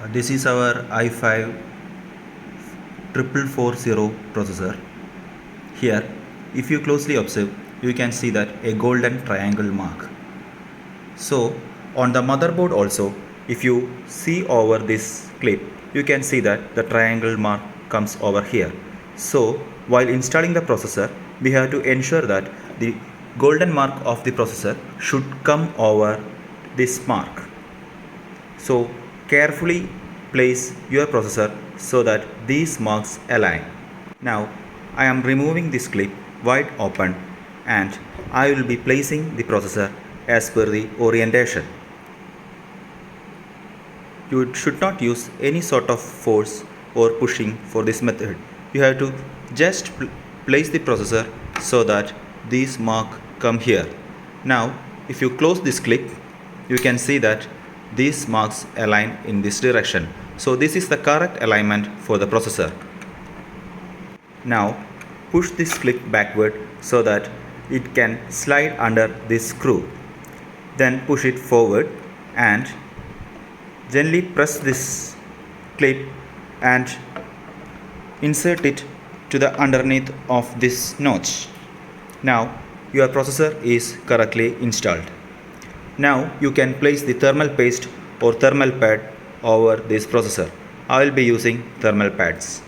This is our i5 4440 processor. Here, if you closely observe, you can see that a golden triangle mark. So, on the motherboard also, if you see over this clip, you can see that the triangle mark comes over here. So, while installing the processor, we have to ensure that the golden mark of the processor should come over this mark. So, carefully place your processor so that these marks align. Now, I am removing this clip wide open and I will be placing the processor as per the orientation. You should not use any sort of force or pushing for this method. You have to just place the processor so that these marks come here. Now, if you close this clip, you can see that these marks align in this direction. So this is the correct alignment for the processor. Now push this clip backward so that it can slide under this screw. Then push it forward and gently press this clip and insert it to the underneath of this notch. Now your processor is correctly installed. Now you can place the thermal paste or thermal pad over this processor. I will be using thermal pads.